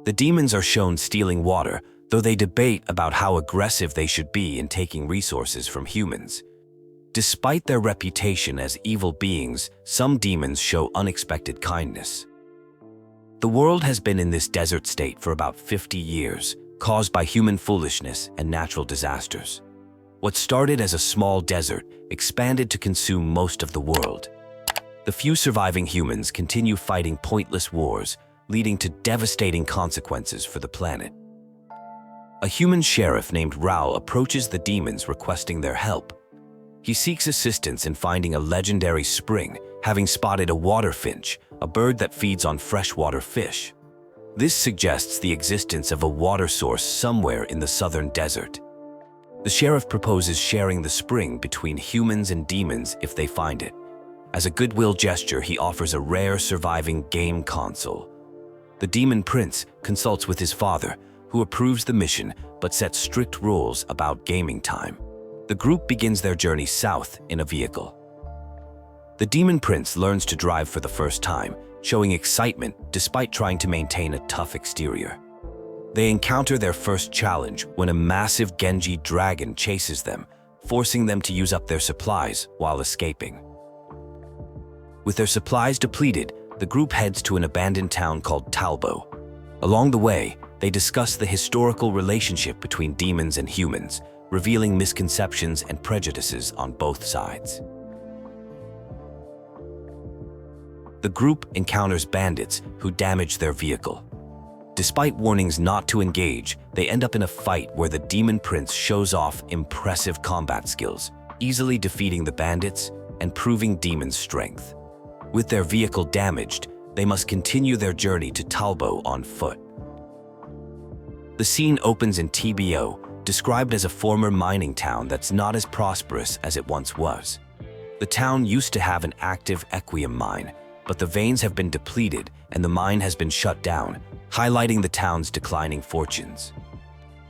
The demons are shown stealing water, though they debate about how aggressive they should be in taking resources from humans. Despite their reputation as evil beings, some demons show unexpected kindness. The world has been in this desert state for about 50 years, caused by human foolishness and natural disasters. What started as a small desert expanded to consume most of the world. The few surviving humans continue fighting pointless wars, leading to devastating consequences for the planet. A human sheriff named Rao approaches the demons requesting their help. He seeks assistance in finding a legendary spring, having spotted a water finch, a bird that feeds on freshwater fish. This suggests the existence of a water source somewhere in the southern desert. The sheriff proposes sharing the spring between humans and demons if they find it. As a goodwill gesture, he offers a rare surviving game console. The demon prince consults with his father, who approves the mission but sets strict rules about gaming time. The group begins their journey south in a vehicle. The demon prince learns to drive for the first time, showing excitement despite trying to maintain a tough exterior. They encounter their first challenge when a massive Genji dragon chases them, forcing them to use up their supplies while escaping. With their supplies depleted, the group heads to an abandoned town called Talbo. Along the way, they discuss the historical relationship between demons and humans, revealing misconceptions and prejudices on both sides. The group encounters bandits who damage their vehicle. Despite warnings not to engage, they end up in a fight where the demon prince shows off impressive combat skills, easily defeating the bandits and proving demons' strength. With their vehicle damaged, they must continue their journey to Talbo on foot. The scene opens in TBO, described as a former mining town that's not as prosperous as it once was. The town used to have an active Equium mine, but the veins have been depleted and the mine has been shut down, highlighting the town's declining fortunes.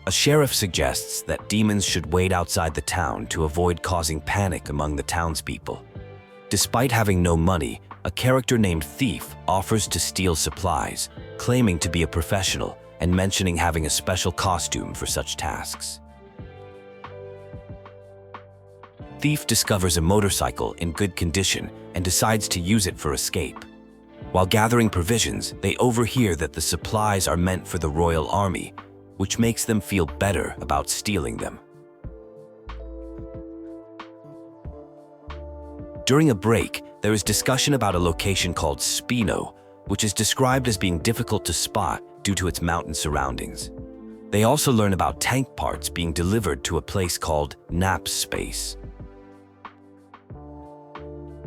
A sheriff suggests that demons should wait outside the town to avoid causing panic among the townspeople. Despite having no money, a character named Thief offers to steal supplies, claiming to be a professional and mentioning having a special costume for such tasks. Thief discovers a motorcycle in good condition and decides to use it for escape. While gathering provisions, they overhear that the supplies are meant for the royal army, which makes them feel better about stealing them. During a break, there is discussion about a location called Spino, which is described as being difficult to spot due to its mountain surroundings. They also learn about tank parts being delivered to a place called Nap Space.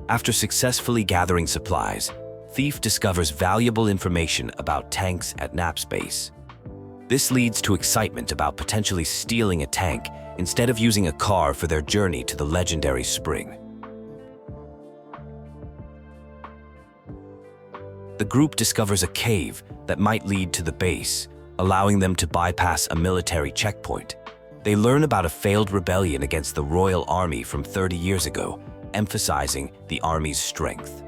After successfully gathering supplies, Thief discovers valuable information about tanks at Nap Space. This leads to excitement about potentially stealing a tank instead of using a car for their journey to the legendary spring. The group discovers a cave that might lead to the base, allowing them to bypass a military checkpoint. They learn about a failed rebellion against the royal army from 30 years ago, emphasizing the army's strength.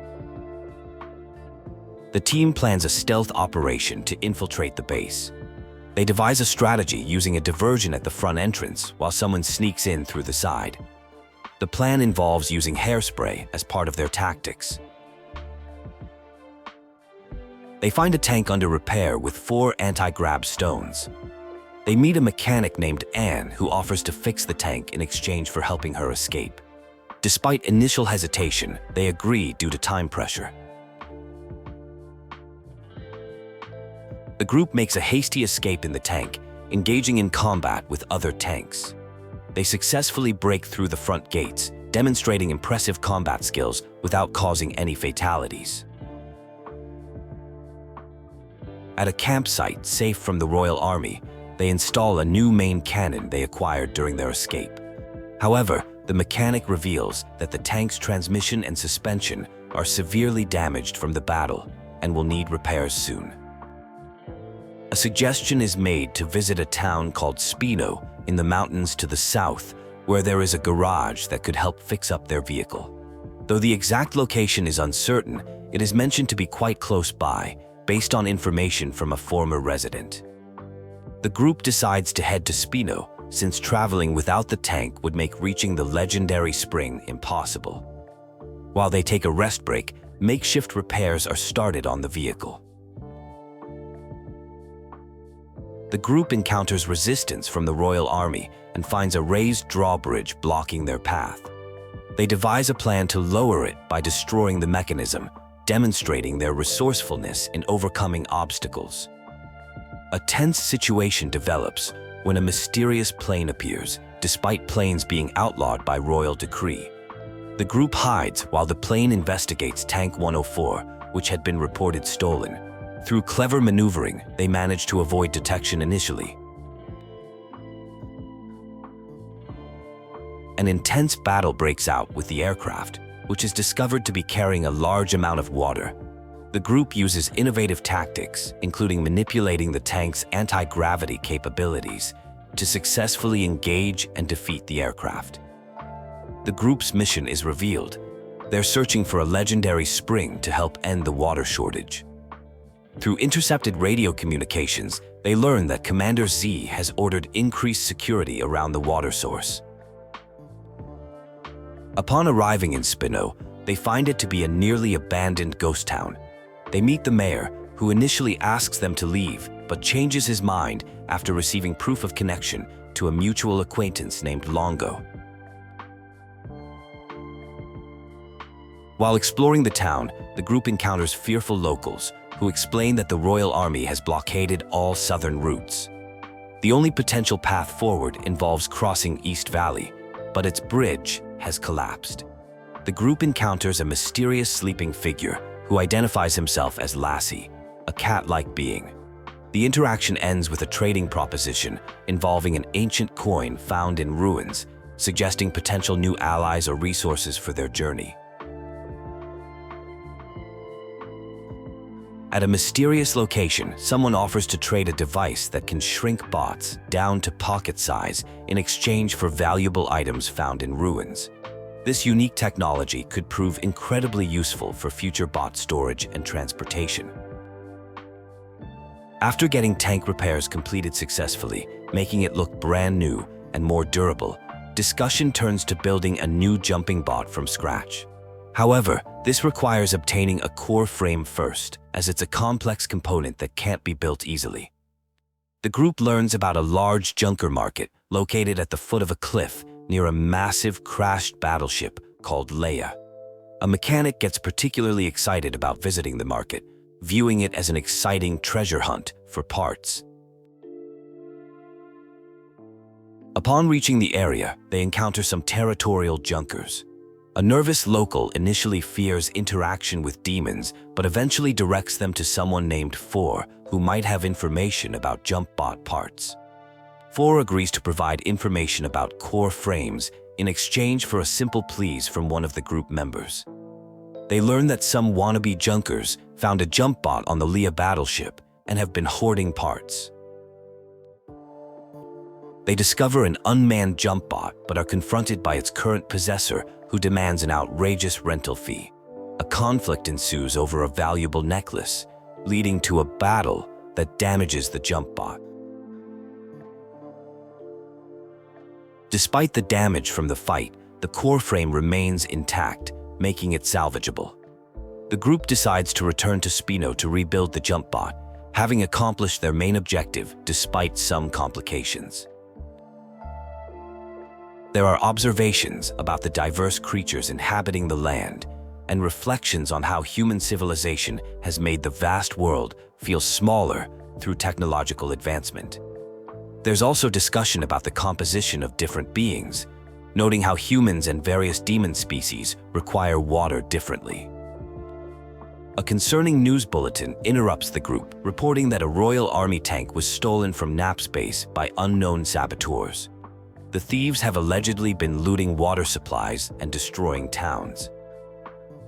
The team plans a stealth operation to infiltrate the base. They devise a strategy using a diversion at the front entrance while someone sneaks in through the side. The plan involves using hairspray as part of their tactics. They find a tank under repair with 4 anti-grab stones. They meet a mechanic named Anne who offers to fix the tank in exchange for helping her escape. Despite initial hesitation, they agree due to time pressure. The group makes a hasty escape in the tank, engaging in combat with other tanks. They successfully break through the front gates, demonstrating impressive combat skills without causing any fatalities. At a campsite safe from the royal army, they install a new main cannon they acquired during their escape. However, the mechanic reveals that the tank's transmission and suspension are severely damaged from the battle and will need repairs soon. A suggestion is made to visit a town called Spino in the mountains to the south, where there is a garage that could help fix up their vehicle. Though the exact location is uncertain, it is mentioned to be quite close by, based on information from a former resident. The group decides to head to Spino, since traveling without the tank would make reaching the legendary spring impossible. While they take a rest break, makeshift repairs are started on the vehicle. The group encounters resistance from the royal army and finds a raised drawbridge blocking their path. They devise a plan to lower it by destroying the mechanism, demonstrating their resourcefulness in overcoming obstacles. A tense situation develops when a mysterious plane appears, despite planes being outlawed by royal decree. The group hides while the plane investigates Tank 104, which had been reported stolen. Through clever maneuvering, they manage to avoid detection initially. An intense battle breaks out with the aircraft, which is discovered to be carrying a large amount of water. The group uses innovative tactics, including manipulating the tank's anti-gravity capabilities, to successfully engage and defeat the aircraft. The group's mission is revealed. They're searching for a legendary spring to help end the water shortage. Through intercepted radio communications, they learn that Commander Z has ordered increased security around the water source. Upon arriving in Spino, they find it to be a nearly abandoned ghost town. They meet the mayor, who initially asks them to leave, but changes his mind after receiving proof of connection to a mutual acquaintance named Longo. While exploring the town, the group encounters fearful locals, who explain that the royal army has blockaded all southern routes. The only potential path forward involves crossing East Valley, but its bridge has collapsed. The group encounters a mysterious sleeping figure who identifies himself as Lassie, a cat-like being. The interaction ends with a trading proposition involving an ancient coin found in ruins, suggesting potential new allies or resources for their journey. At a mysterious location, someone offers to trade a device that can shrink bots down to pocket size in exchange for valuable items found in ruins. This unique technology could prove incredibly useful for future bot storage and transportation. After getting tank repairs completed successfully, making it look brand new and more durable, discussion turns to building a new jumping bot from scratch. However, this requires obtaining a core frame first, as it's a complex component that can't be built easily. The group learns about a large junker market located at the foot of a cliff near a massive crashed battleship called Leia. A mechanic gets particularly excited about visiting the market, viewing it as an exciting treasure hunt for parts. Upon reaching the area, they encounter some territorial junkers. A nervous local initially fears interaction with demons, but eventually directs them to someone named Four, who might have information about jump bot parts. Four agrees to provide information about core frames in exchange for a simple please from one of the group members. They learn that some wannabe junkers found a jump bot on the Leia battleship and have been hoarding parts. They discover an unmanned jump bot but are confronted by its current possessor, who demands an outrageous rental fee. A conflict ensues over a valuable necklace, leading to a battle that damages the jump bot. Despite the damage from the fight, the core frame remains intact, making it salvageable. The group decides to return to Spino to rebuild the jump bot, having accomplished their main objective despite some complications. There are observations about the diverse creatures inhabiting the land and reflections on how human civilization has made the vast world feel smaller through technological advancement. There's also discussion about the composition of different beings, noting how humans and various demon species require water differently. A concerning news bulletin interrupts the group, reporting that a Royal Army tank was stolen from Nap's base by unknown saboteurs. The thieves have allegedly been looting water supplies and destroying towns.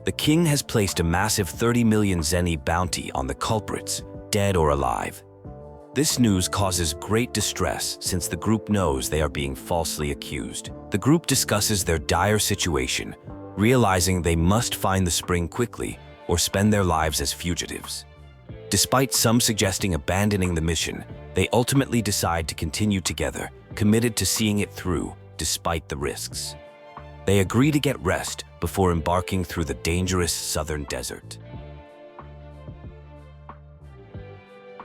The king has placed a massive 30 million zeni bounty on the culprits, dead or alive. This news causes great distress since the group knows they are being falsely accused. The group discusses their dire situation, realizing they must find the spring quickly or spend their lives as fugitives. Despite some suggesting abandoning the mission, they ultimately decide to continue together, committed to seeing it through, despite the risks. They agree to get rest before embarking through the dangerous southern desert.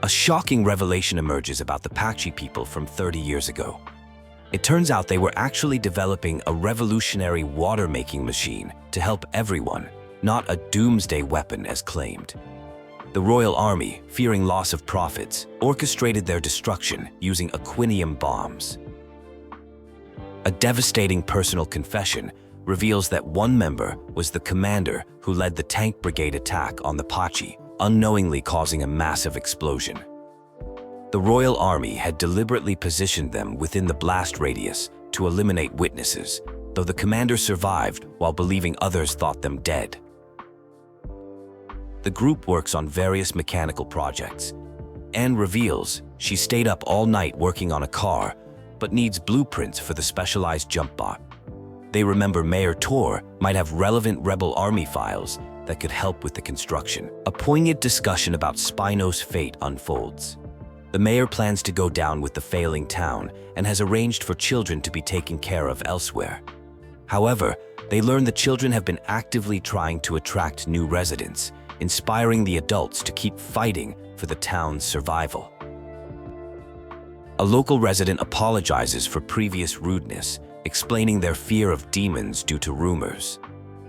A shocking revelation emerges about the Pachi people from 30 years ago. It turns out they were actually developing a revolutionary water-making machine to help everyone, not a doomsday weapon as claimed. The royal army, fearing loss of profits, orchestrated their destruction using aquinium bombs. A devastating personal confession reveals that one member was the commander who led the tank brigade attack on the Pachi, unknowingly causing a massive explosion. The royal army had deliberately positioned them within the blast radius to eliminate witnesses, though the commander survived while believing others thought them dead. The group works on various mechanical projects. Anne reveals she stayed up all night working on a car, but needs blueprints for the specialized jump bot. They remember Mayor Tor might have relevant rebel army files that could help with the construction. A poignant discussion about Spino's fate unfolds. The mayor plans to go down with the failing town and has arranged for children to be taken care of elsewhere. However, they learn the children have been actively trying to attract new residents, inspiring the adults to keep fighting for the town's survival. A local resident apologizes for previous rudeness, explaining their fear of demons due to rumors.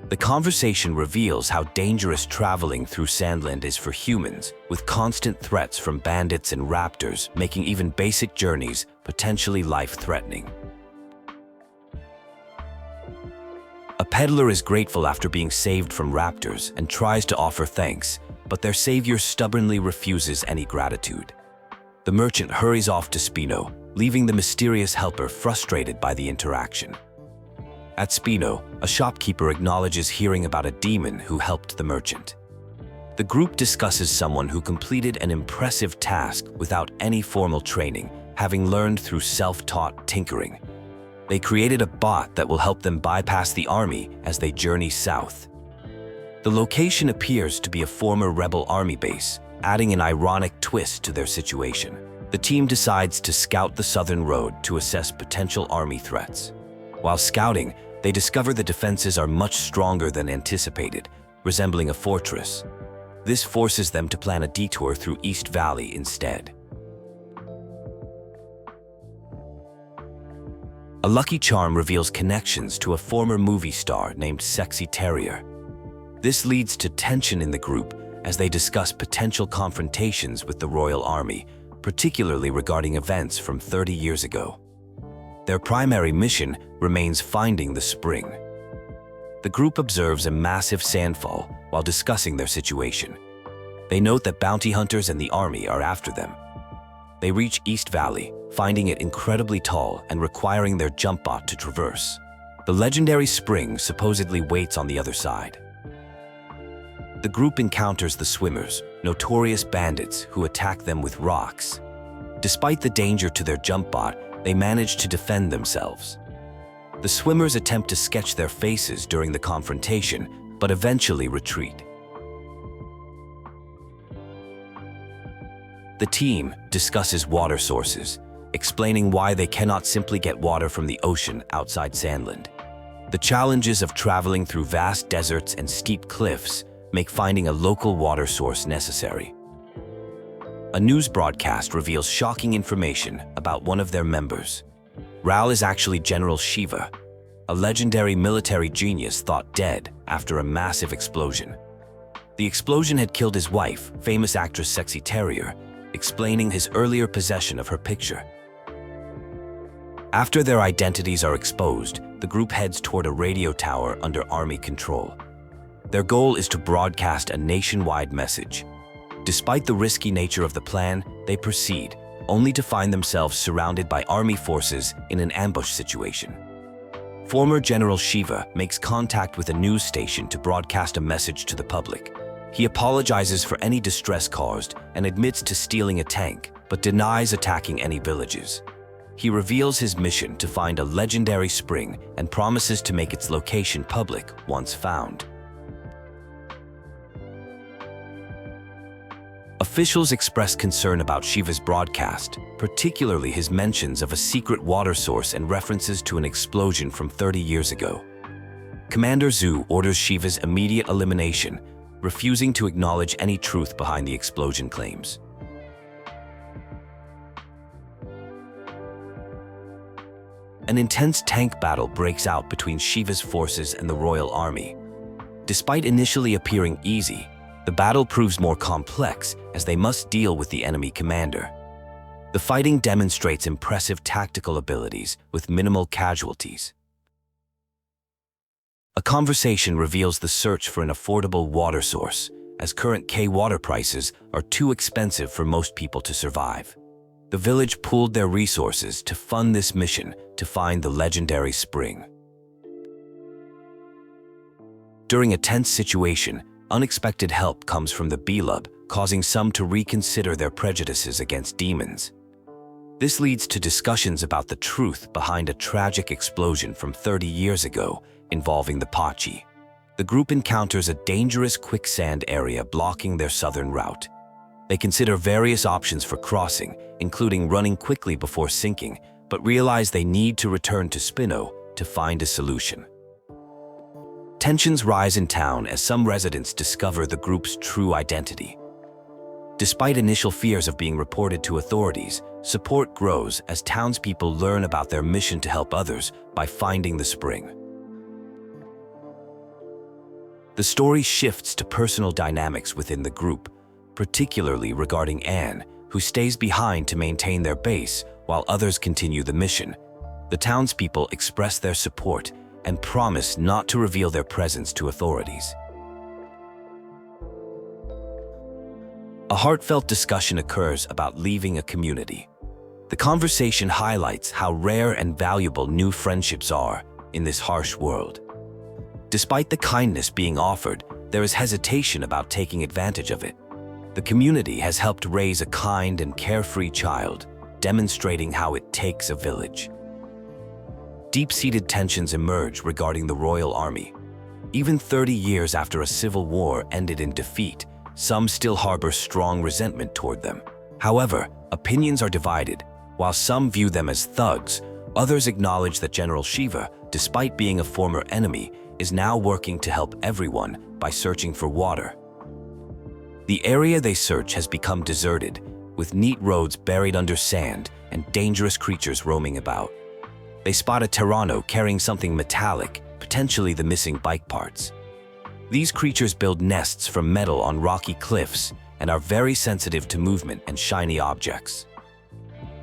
The conversation reveals how dangerous traveling through Sandland is for humans, with constant threats from bandits and raptors making even basic journeys potentially life-threatening. A peddler is grateful after being saved from raptors and tries to offer thanks, but their savior stubbornly refuses any gratitude. The merchant hurries off to Spino, leaving the mysterious helper frustrated by the interaction. At Spino, a shopkeeper acknowledges hearing about a demon who helped the merchant. The group discusses someone who completed an impressive task without any formal training, having learned through self-taught tinkering. They created a bot that will help them bypass the army as they journey south. The location appears to be a former rebel army base, adding an ironic twist to their situation. The team decides to scout the southern road to assess potential army threats. While scouting, they discover the defenses are much stronger than anticipated, resembling a fortress. This forces them to plan a detour through East Valley instead. A lucky charm reveals connections to a former movie star named Sexy Terrier. This leads to tension in the group as they discuss potential confrontations with the Royal Army, particularly regarding events from 30 years ago. Their primary mission remains finding the spring. The group observes a massive sandfall while discussing their situation. They note that bounty hunters and the army are after them. They reach East Valley, finding it incredibly tall and requiring their jump bot to traverse. The legendary spring supposedly waits on the other side. The group encounters the swimmers, notorious bandits who attack them with rocks. Despite the danger to their jump bot, they manage to defend themselves. The swimmers attempt to sketch their faces during the confrontation, but eventually retreat. The team discusses water sources, explaining why they cannot simply get water from the ocean outside Sandland. The challenges of traveling through vast deserts and steep cliffs make finding a local water source necessary. A news broadcast reveals shocking information about one of their members. Rao is actually General Shiva, a legendary military genius thought dead after a massive explosion. The explosion had killed his wife, famous actress Sexy Terrier, explaining his earlier possession of her picture. After their identities are exposed, the group heads toward a radio tower under army control. Their goal is to broadcast a nationwide message. Despite the risky nature of the plan, they proceed, only to find themselves surrounded by army forces in an ambush situation. Former General Shiva makes contact with a news station to broadcast a message to the public. He apologizes for any distress caused and admits to stealing a tank, but denies attacking any villages. He reveals his mission to find a legendary spring and promises to make its location public once found. Officials express concern about Shiva's broadcast, particularly his mentions of a secret water source and references to an explosion from 30 years ago. Commander Zhu orders Shiva's immediate elimination, refusing to acknowledge any truth behind the explosion claims. An intense tank battle breaks out between Shiva's forces and the royal army. Despite initially appearing easy, the battle proves more complex as they must deal with the enemy commander. The fighting demonstrates impressive tactical abilities with minimal casualties. A conversation reveals the search for an affordable water source, as current K-water prices are too expensive for most people to survive. The village pooled their resources to fund this mission to find the legendary spring. During a tense situation, unexpected help comes from the Beelzebub, causing some to reconsider their prejudices against demons. This leads to discussions about the truth behind a tragic explosion from 30 years ago involving the Pachi. The group encounters a dangerous quicksand area blocking their southern route. They consider various options for crossing, including running quickly before sinking, but realize they need to return to Spino to find a solution. Tensions rise in town as some residents discover the group's true identity. Despite initial fears of being reported to authorities, support grows as townspeople learn about their mission to help others by finding the spring. The story shifts to personal dynamics within the group, particularly regarding Anne, who stays behind to maintain their base while others continue the mission. The townspeople express their support and promise not to reveal their presence to authorities. A heartfelt discussion occurs about leaving a community. The conversation highlights how rare and valuable new friendships are in this harsh world. Despite the kindness being offered, there is hesitation about taking advantage of it. The community has helped raise a kind and carefree child, demonstrating how it takes a village. Deep-seated tensions emerge regarding the royal army. Even 30 years after a civil war ended in defeat, some still harbor strong resentment toward them. However, opinions are divided. While some view them as thugs, others acknowledge that General Shiva, despite being a former enemy, is now working to help everyone by searching for water. The area they search has become deserted, with neat roads buried under sand and dangerous creatures roaming about. They spot a Tyranno carrying something metallic, potentially the missing bike parts. These creatures build nests from metal on rocky cliffs and are very sensitive to movement and shiny objects.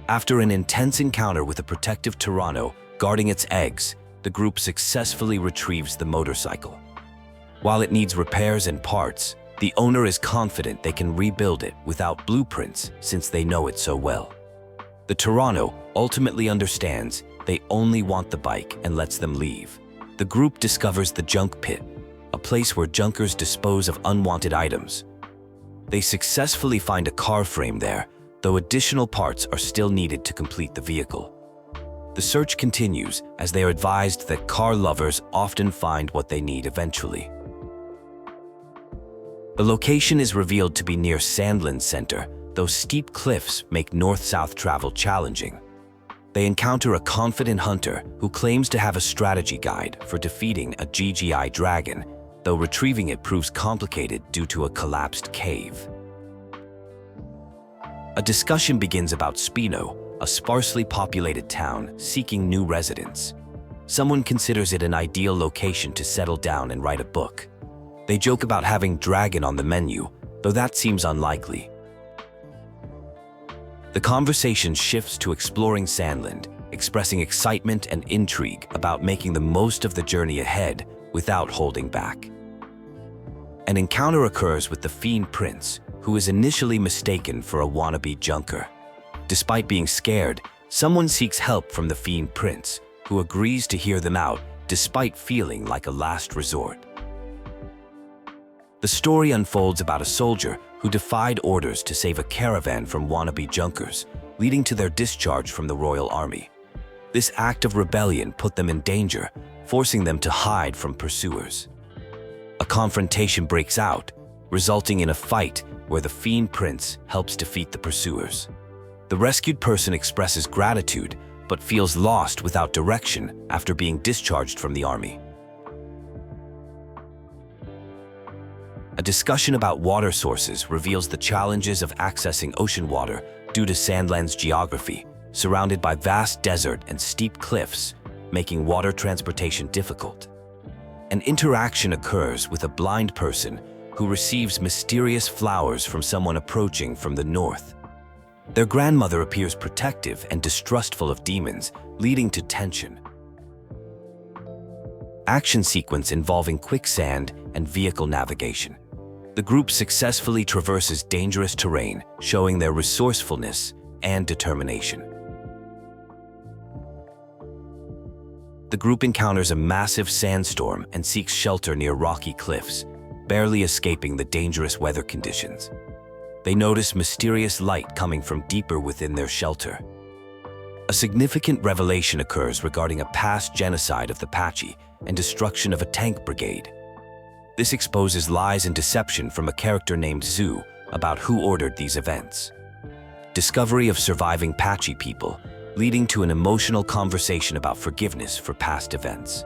After an intense encounter with a protective Tyranno guarding its eggs, the group successfully retrieves the motorcycle. While it needs repairs and parts, the owner is confident they can rebuild it without blueprints since they know it so well. The Tyranno ultimately understands they only want the bike and lets them leave. The group discovers the junk pit, a place where junkers dispose of unwanted items. They successfully find a car frame there, though additional parts are still needed to complete the vehicle. The search continues as they are advised that car lovers often find what they need eventually. The location is revealed to be near Sandland Center, though steep cliffs make north-south travel challenging. They encounter a confident hunter who claims to have a strategy guide for defeating a GGI dragon, though retrieving it proves complicated due to a collapsed cave. A discussion begins about Spino, a sparsely populated town seeking new residents. Someone considers it an ideal location to settle down and write a book. They joke about having dragon on the menu, though that seems unlikely. The conversation shifts to exploring Sandland, expressing excitement and intrigue about making the most of the journey ahead without holding back. An encounter occurs with the Fiend Prince, who is initially mistaken for a wannabe junker. Despite being scared, someone seeks help from the Fiend Prince, who agrees to hear them out despite feeling like a last resort. The story unfolds about a soldier who defied orders to save a caravan from wannabe junkers, leading to their discharge from the royal army. This act of rebellion put them in danger, forcing them to hide from pursuers. A confrontation breaks out, resulting in a fight where the Fiend Prince helps defeat the pursuers. The rescued person expresses gratitude, but feels lost without direction after being discharged from the army. A discussion about water sources reveals the challenges of accessing ocean water due to Sandland's geography, surrounded by vast desert and steep cliffs, making water transportation difficult. An interaction occurs with a blind person who receives mysterious flowers from someone approaching from the north. Their grandmother appears protective and distrustful of demons, leading to tension. Action sequence involving quicksand and vehicle navigation. The group successfully traverses dangerous terrain, showing their resourcefulness and determination. The group encounters a massive sandstorm and seeks shelter near rocky cliffs, barely escaping the dangerous weather conditions. They notice mysterious light coming from deeper within their shelter. A significant revelation occurs regarding a past genocide of the Pachi and destruction of a tank brigade. This exposes lies and deception from a character named Zhu about who ordered these events. Discovery of surviving Pachi people, leading to an emotional conversation about forgiveness for past events.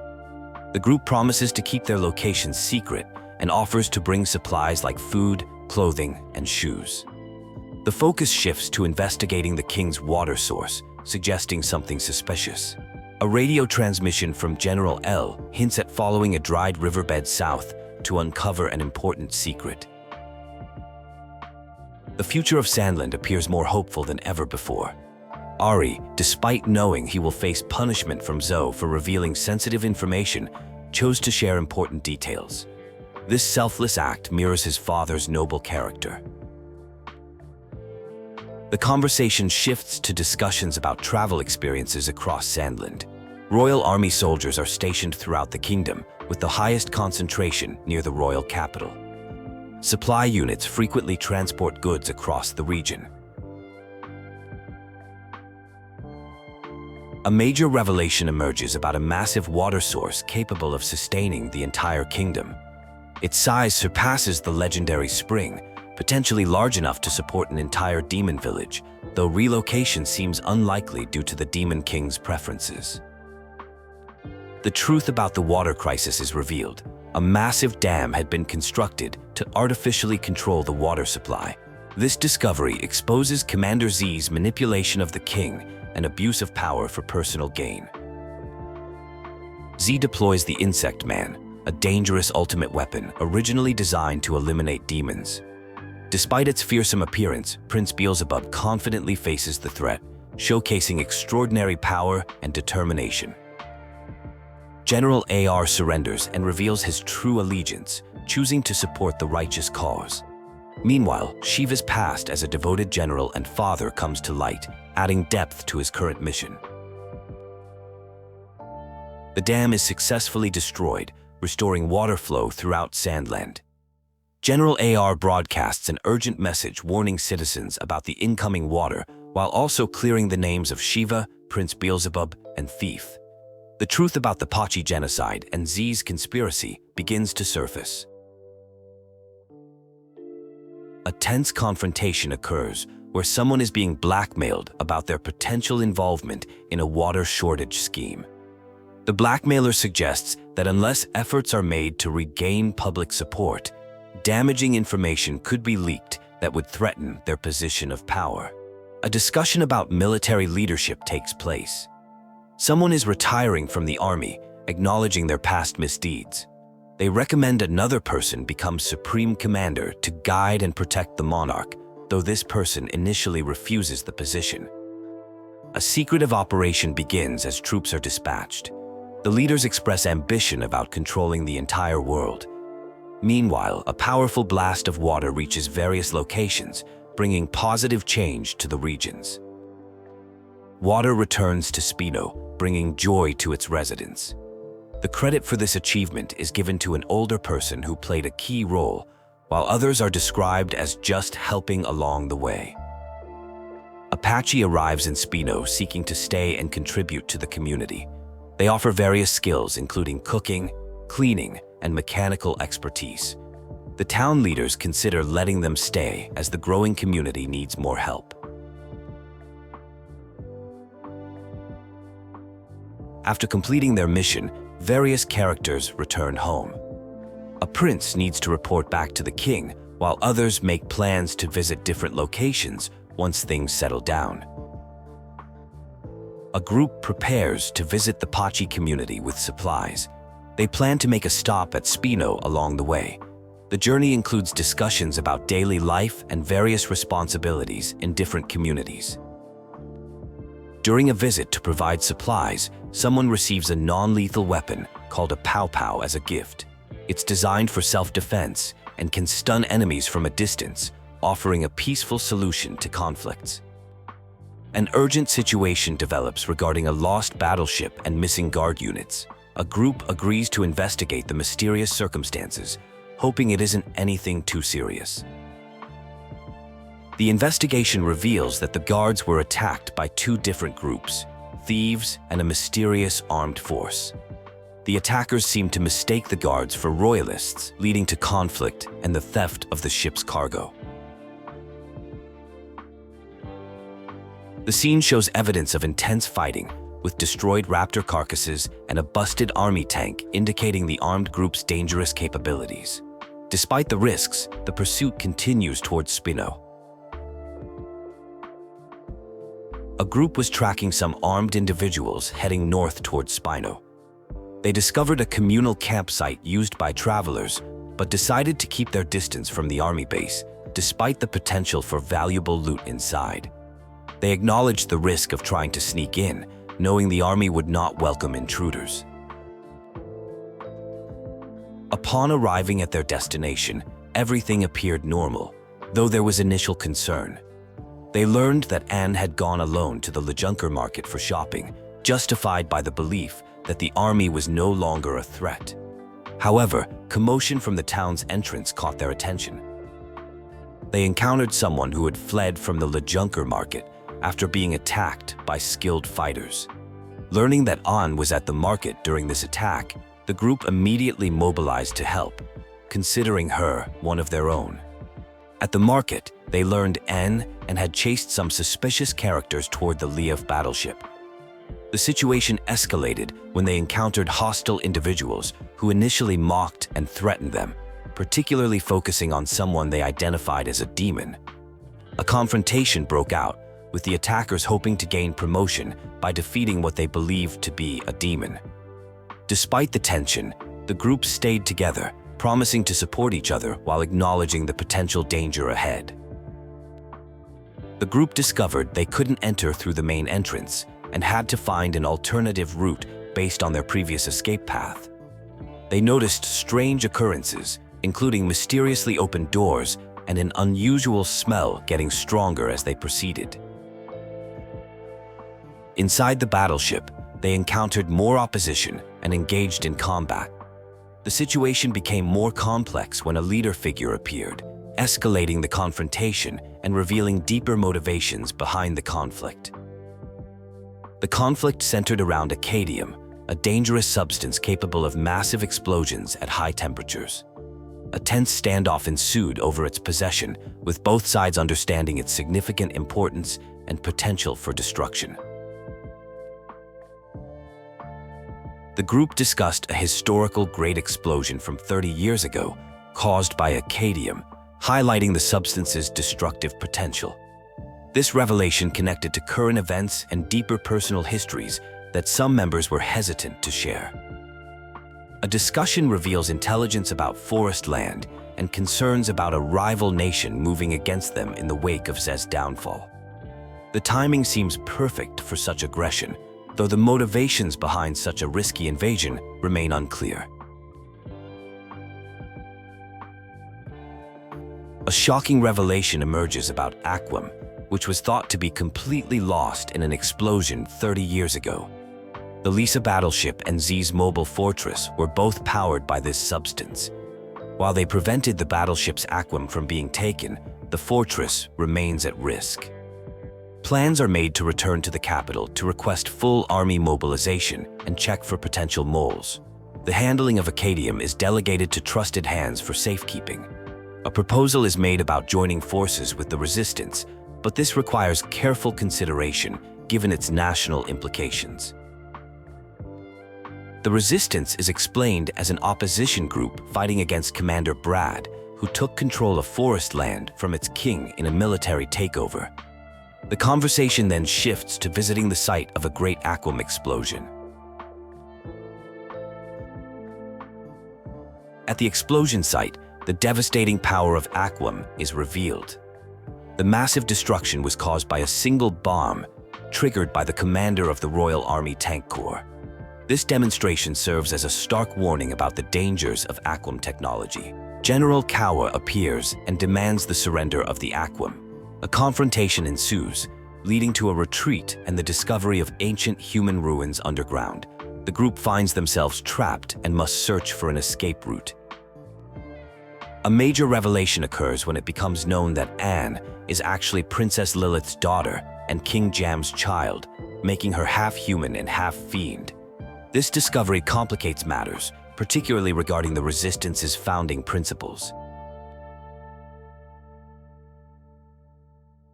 The group promises to keep their locations secret and offers to bring supplies like food, clothing, and shoes. The focus shifts to investigating the king's water source, suggesting something suspicious. A radio transmission from General L hints at following a dried riverbed south to uncover an important secret. The future of Sandland appears more hopeful than ever before. Ari, despite knowing he will face punishment from Zoe for revealing sensitive information, chose to share important details. This selfless act mirrors his father's noble character. The conversation shifts to discussions about travel experiences across Sandland. Royal Army soldiers are stationed throughout the kingdom, with the highest concentration near the royal capital. Supply units frequently transport goods across the region. A major revelation emerges about a massive water source capable of sustaining the entire kingdom. Its size surpasses the legendary spring, potentially large enough to support an entire demon village, though relocation seems unlikely due to the Demon King's preferences. The truth about the water crisis is revealed. A massive dam had been constructed to artificially control the water supply. This discovery exposes Commander Z's manipulation of the king and abuse of power for personal gain. Z deploys the Insect Man, a dangerous ultimate weapon originally designed to eliminate demons. Despite its fearsome appearance, Prince Beelzebub confidently faces the threat, showcasing extraordinary power and determination. General AR surrenders and reveals his true allegiance, choosing to support the righteous cause. Meanwhile, Shiva's past as a devoted general and father comes to light, adding depth to his current mission. The dam is successfully destroyed, restoring water flow throughout Sandland. General AR broadcasts an urgent message warning citizens about the incoming water, while also clearing the names of Shiva, Prince Beelzebub, and Thief. The truth about the Pachi genocide and Z's conspiracy begins to surface. A tense confrontation occurs where someone is being blackmailed about their potential involvement in a water shortage scheme. The blackmailer suggests that unless efforts are made to regain public support, damaging information could be leaked that would threaten their position of power. A discussion about military leadership takes place. Someone is retiring from the army, acknowledging their past misdeeds. They recommend another person become supreme commander to guide and protect the monarch, though this person initially refuses the position. A secretive operation begins as troops are dispatched. The leaders express ambition about controlling the entire world. Meanwhile, a powerful blast of water reaches various locations, bringing positive change to the regions. Water returns to Spino, bringing joy to its residents. The credit for this achievement is given to an older person who played a key role, while others are described as just helping along the way. Pachi arrives in Spino seeking to stay and contribute to the community. They offer various skills including cooking, cleaning, and mechanical expertise. The town leaders consider letting them stay as the growing community needs more help. After completing their mission, various characters return home. A prince needs to report back to the king, while others make plans to visit different locations once things settle down. A group prepares to visit the Pachi community with supplies. They plan to make a stop at Spino along the way. The journey includes discussions about daily life and various responsibilities in different communities. During a visit to provide supplies, someone receives a non-lethal weapon called a pow-pow as a gift. It's designed for self-defense and can stun enemies from a distance, offering a peaceful solution to conflicts. An urgent situation develops regarding a lost battleship and missing guard units. A group agrees to investigate the mysterious circumstances, hoping it isn't anything too serious. The investigation reveals that the guards were attacked by two different groups, thieves and a mysterious armed force. The attackers seem to mistake the guards for royalists, leading to conflict and the theft of the ship's cargo. The scene shows evidence of intense fighting, with destroyed raptor carcasses and a busted army tank indicating the armed group's dangerous capabilities. Despite the risks, the pursuit continues towards Spino. A group was tracking some armed individuals heading north towards Spino. They discovered a communal campsite used by travelers, but decided to keep their distance from the army base, despite the potential for valuable loot inside. They acknowledged the risk of trying to sneak in, knowing the army would not welcome intruders. Upon arriving at their destination, everything appeared normal, though there was initial concern. They learned that Anne had gone alone to the Lejunker market for shopping, justified by the belief that the army was no longer a threat. However, commotion from the town's entrance caught their attention. They encountered someone who had fled from the Lejunker market after being attacked by skilled fighters. Learning that Anne was at the market during this attack, the group immediately mobilized to help, considering her one of their own. At the market, they learned Anne and had chased some suspicious characters toward the Liev battleship. The situation escalated when they encountered hostile individuals who initially mocked and threatened them, particularly focusing on someone they identified as a demon. A confrontation broke out, with the attackers hoping to gain promotion by defeating what they believed to be a demon. Despite the tension, the group stayed together, promising to support each other while acknowledging the potential danger ahead. The group discovered they couldn't enter through the main entrance and had to find an alternative route based on their previous escape path. They noticed strange occurrences, including mysteriously opened doors and an unusual smell getting stronger as they proceeded. Inside the battleship, they encountered more opposition and engaged in combat. The situation became more complex when a leader figure appeared, escalating the confrontation and revealing deeper motivations behind the conflict. The conflict centered around acadium, a dangerous substance capable of massive explosions at high temperatures. A tense standoff ensued over its possession, with both sides understanding its significant importance and potential for destruction. The group discussed a historical great explosion from 30 years ago, caused by acadium, highlighting the substance's destructive potential. This revelation connected to current events and deeper personal histories that some members were hesitant to share. A discussion reveals intelligence about forest land and concerns about a rival nation moving against them in the wake of Z's downfall. The timing seems perfect for such aggression, though the motivations behind such a risky invasion remain unclear. A shocking revelation emerges about Aquam, which was thought to be completely lost in an explosion 30 years ago. The Lisa battleship and Z's mobile fortress were both powered by this substance. While they prevented the battleship's Aquam from being taken, the fortress remains at risk. Plans are made to return to the capital to request full army mobilization and check for potential moles. The handling of acadium is delegated to trusted hands for safekeeping. A proposal is made about joining forces with the resistance, but this requires careful consideration given its national implications. The resistance is explained as an opposition group fighting against Commander Brad, who took control of forest land from its king in a military takeover. The conversation then shifts to visiting the site of a great aquam explosion. At the explosion site, the devastating power of aquam is revealed. The massive destruction was caused by a single bomb, triggered by the commander of the Royal Army Tank Corps. This demonstration serves as a stark warning about the dangers of aquam technology. General Kawa appears and demands the surrender of the aquam. A confrontation ensues, leading to a retreat and the discovery of ancient human ruins underground. The group finds themselves trapped and must search for an escape route. A major revelation occurs when it becomes known that Anne is actually Princess Lilith's daughter and King Jam's child, making her half human and half fiend. This discovery complicates matters, particularly regarding the Resistance's founding principles.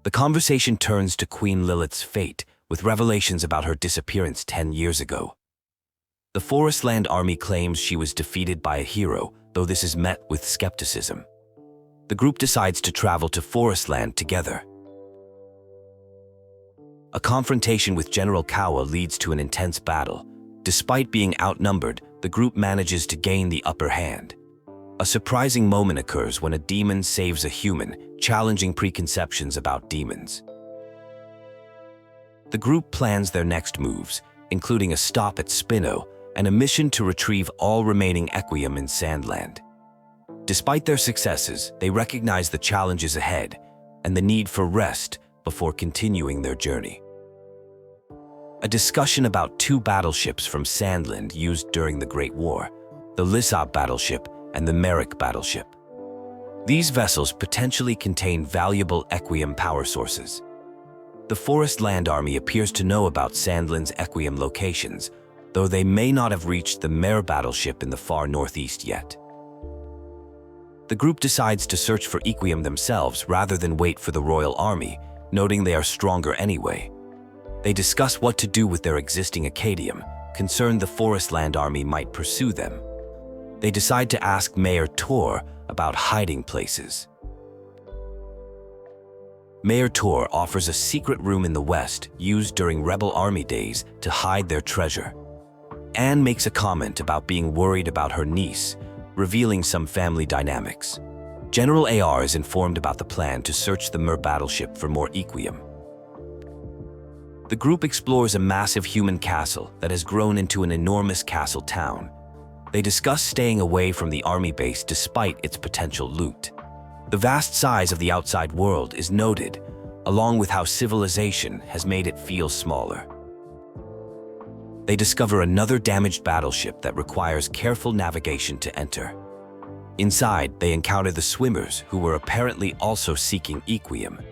The conversation turns to Queen Lilith's fate, with revelations about her disappearance 10 years ago. The Forestland army claims she was defeated by a hero, though this is met with skepticism. The group decides to travel to Forestland together. A confrontation with General Kawa leads to an intense battle. Despite being outnumbered, the group manages to gain the upper hand. A surprising moment occurs when a demon saves a human, challenging preconceptions about demons. The group plans their next moves, including a stop at Spino and a mission to retrieve all remaining Equium in Sandland. Despite their successes, they recognize the challenges ahead and the need for rest before continuing their journey. A discussion about two battleships from Sandland used during the Great War, the Lissop battleship and the Merrick battleship. These vessels potentially contain valuable Equium power sources. The Forest Land Army appears to know about Sandland's Equium locations, though they may not have reached the Mare battleship in the far northeast yet. The group decides to search for Equium themselves rather than wait for the Royal Army, noting they are stronger anyway. They discuss what to do with their existing Acadium, concerned the Forestland Army might pursue them. They decide to ask Mayor Tor about hiding places. Mayor Tor offers a secret room in the west used during Rebel Army days to hide their treasure. Anne makes a comment about being worried about her niece, revealing some family dynamics. General AR is informed about the plan to search the Mer battleship for more Equium. The group explores a massive human castle that has grown into an enormous castle town. They discuss staying away from the army base despite its potential loot. The vast size of the outside world is noted, along with how civilization has made it feel smaller. They discover another damaged battleship that requires careful navigation to enter. Inside, they encounter the swimmers, who were apparently also seeking Equium.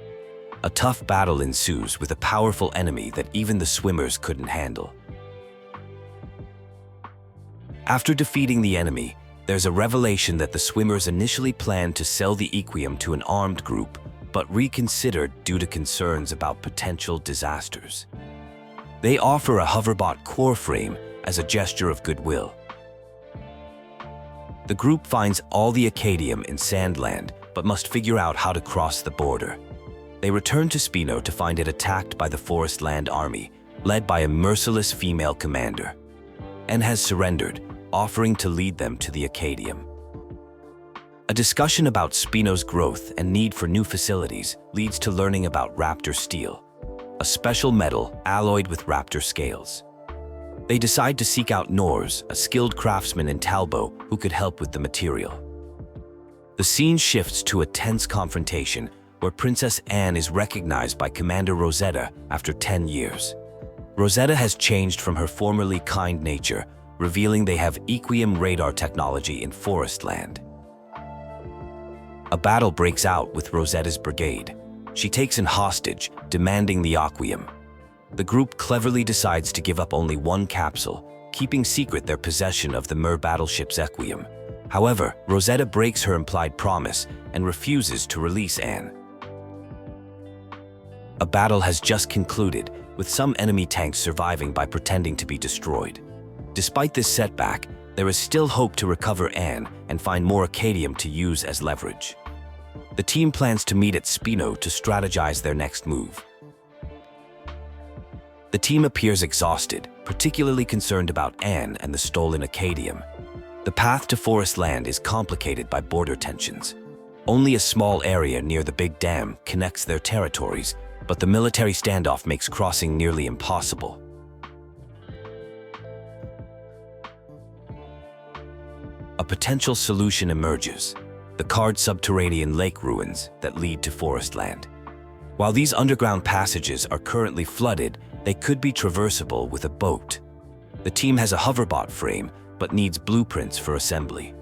A tough battle ensues with a powerful enemy that even the swimmers couldn't handle. After defeating the enemy, there's a revelation that the swimmers initially planned to sell the Equium to an armed group, but reconsidered due to concerns about potential disasters. They offer a hoverbot core frame as a gesture of goodwill. The group finds all the Acadium in Sandland, but must figure out how to cross the border. They return to Spino to find it attacked by the Forestland Army, led by a merciless female commander, and has surrendered, offering to lead them to the Acadium. A discussion about Spino's growth and need for new facilities leads to learning about Raptor Steel, a special metal alloyed with Raptor scales. They decide to seek out Nors, a skilled craftsman in Talbot who could help with the material. The scene shifts to a tense confrontation where Princess Anne is recognized by Commander Rosetta after 10 years. Rosetta has changed from her formerly kind nature, revealing they have Equium radar technology in Forestland. A battle breaks out with Rosetta's brigade. She takes an hostage, demanding the Equium. The group cleverly decides to give up only one capsule, keeping secret their possession of the Mer battleship's Equium. However, Rosetta breaks her implied promise and refuses to release Anne. A battle has just concluded, with some enemy tanks surviving by pretending to be destroyed. Despite this setback, there is still hope to recover Anne and find more Acadium to use as leverage. The team plans to meet at Spino to strategize their next move. The team appears exhausted, particularly concerned about Anne and the stolen Acadium. The path to Forest Land is complicated by border tensions. Only a small area near the Big Dam connects their territories, but the military standoff makes crossing nearly impossible. A potential solution emerges: the carved subterranean lake ruins that lead to Forest Land. While these underground passages are currently flooded, they could be traversable with a boat. The team has a hoverbot frame, but needs blueprints for assembly.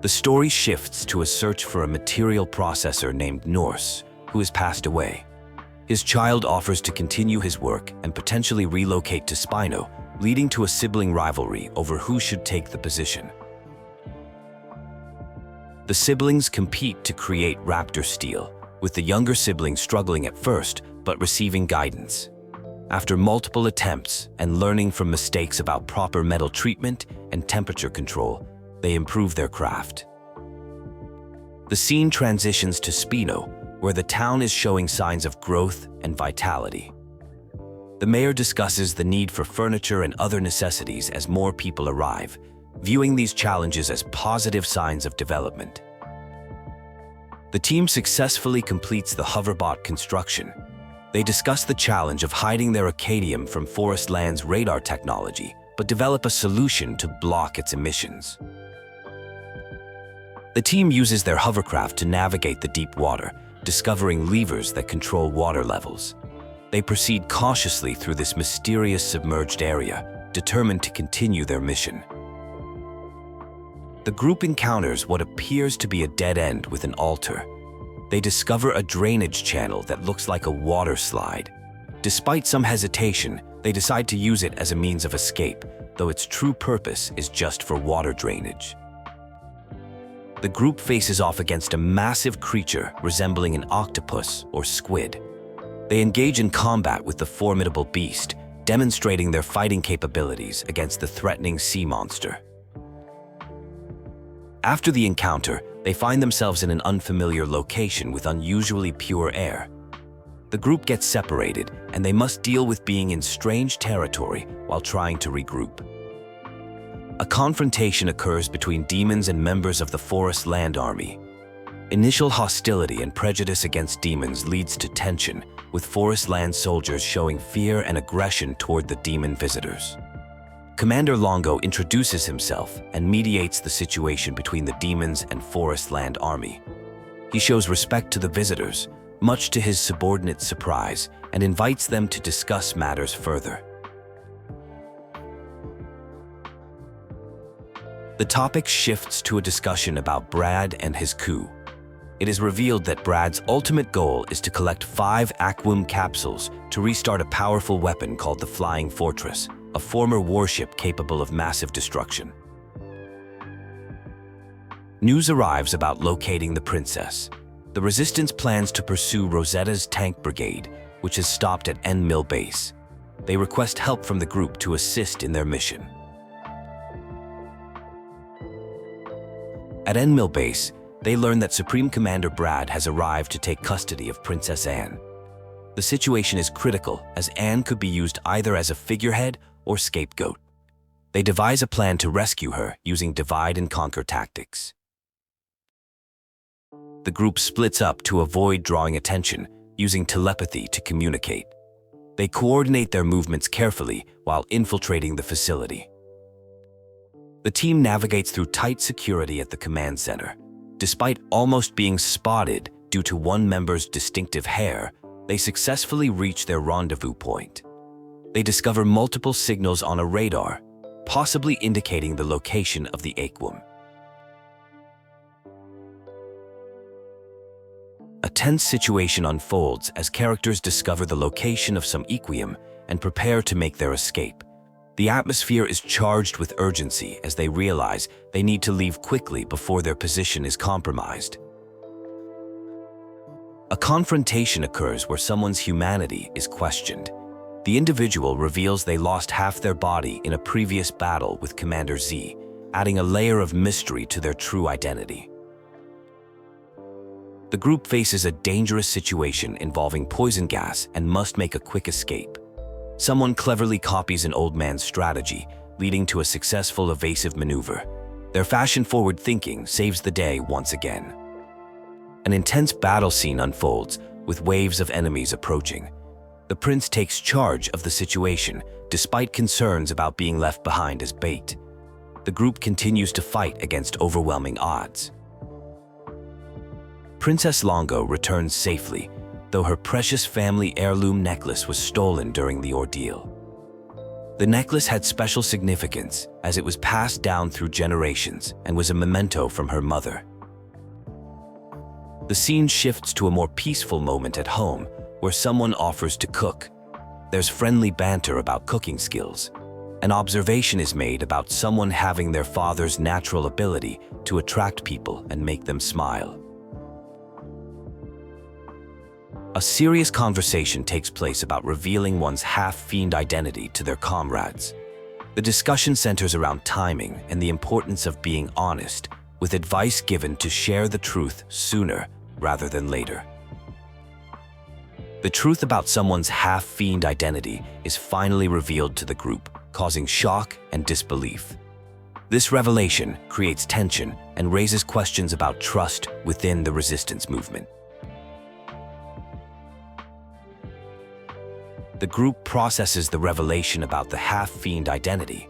The story shifts to a search for a material processor named Norse, who has passed away. His child offers to continue his work and potentially relocate to Spino, leading to a sibling rivalry over who should take the position. The siblings compete to create Raptor steel, with the younger sibling struggling at first but receiving guidance. After multiple attempts and learning from mistakes about proper metal treatment and temperature control, they improve their craft. The scene transitions to Spino, where the town is showing signs of growth and vitality. The mayor discusses the need for furniture and other necessities as more people arrive, viewing these challenges as positive signs of development. The team successfully completes the hoverbot construction. They discuss the challenge of hiding their Acadium from Forest Land's radar technology, but develop a solution to block its emissions. The team uses their hovercraft to navigate the deep water, discovering levers that control water levels. They proceed cautiously through this mysterious submerged area, determined to continue their mission. The group encounters what appears to be a dead end with an altar. They discover a drainage channel that looks like a water slide. Despite some hesitation, they decide to use it as a means of escape, though its true purpose is just for water drainage. The group faces off against a massive creature resembling an octopus or squid. They engage in combat with the formidable beast, demonstrating their fighting capabilities against the threatening sea monster. After the encounter, they find themselves in an unfamiliar location with unusually pure air. The group gets separated, and they must deal with being in strange territory while trying to regroup. A confrontation occurs between demons and members of the Forest Land Army. Initial hostility and prejudice against demons leads to tension, with Forest Land soldiers showing fear and aggression toward the demon visitors. Commander Longo introduces himself and mediates the situation between the demons and Forest Land Army. He shows respect to the visitors, much to his subordinates' surprise, and invites them to discuss matters further. The topic shifts to a discussion about Brad and his coup. It is revealed that Brad's ultimate goal is to collect 5 Aquum capsules to restart a powerful weapon called the Flying Fortress, a former warship capable of massive destruction. News arrives about locating the princess. The Resistance plans to pursue Rosetta's tank brigade, which has stopped at End Mill Base. They request help from the group to assist in their mission. At End Mill Base, they learn that Supreme Commander Brad has arrived to take custody of Princess Anne. The situation is critical, as Anne could be used either as a figurehead or scapegoat. They devise a plan to rescue her using divide and conquer tactics. The group splits up to avoid drawing attention, using telepathy to communicate. They coordinate their movements carefully while infiltrating the facility. The team navigates through tight security at the command center. Despite almost being spotted due to one member's distinctive hair, they successfully reach their rendezvous point. They discover multiple signals on a radar, possibly indicating the location of the Aquum. A tense situation unfolds as characters discover the location of some Equium and prepare to make their escape. The atmosphere is charged with urgency as they realize they need to leave quickly before their position is compromised. A confrontation occurs where someone's humanity is questioned. The individual reveals they lost half their body in a previous battle with Commander Z, adding a layer of mystery to their true identity. The group faces a dangerous situation involving poison gas and must make a quick escape. Someone cleverly copies an old man's strategy, leading to a successful evasive maneuver. Their fashion-forward thinking saves the day once again. An intense battle scene unfolds, with waves of enemies approaching. The prince takes charge of the situation, despite concerns about being left behind as bait. The group continues to fight against overwhelming odds. Princess Longo returns safely, though her precious family heirloom necklace was stolen during the ordeal. The necklace had special significance as it was passed down through generations and was a memento from her mother. The scene shifts to a more peaceful moment at home, where someone offers to cook. There's friendly banter about cooking skills. An observation is made about someone having their father's natural ability to attract people and make them smile. A serious conversation takes place about revealing one's half-fiend identity to their comrades. The discussion centers around timing and the importance of being honest, with advice given to share the truth sooner rather than later. The truth about someone's half-fiend identity is finally revealed to the group, causing shock and disbelief. This revelation creates tension and raises questions about trust within the resistance movement. The group processes the revelation about the half-fiend identity.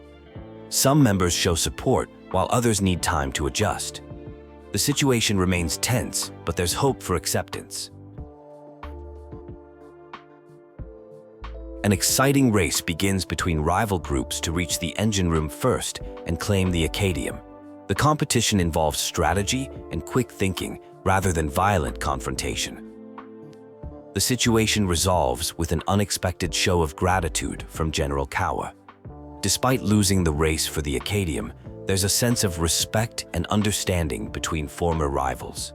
Some members show support, while others need time to adjust. The situation remains tense, but there's hope for acceptance. An exciting race begins between rival groups to reach the engine room first and claim the Acadium. The competition involves strategy and quick thinking rather than violent confrontation. The situation resolves with an unexpected show of gratitude from General Kawa. Despite losing the race for the Acadium, there's a sense of respect and understanding between former rivals.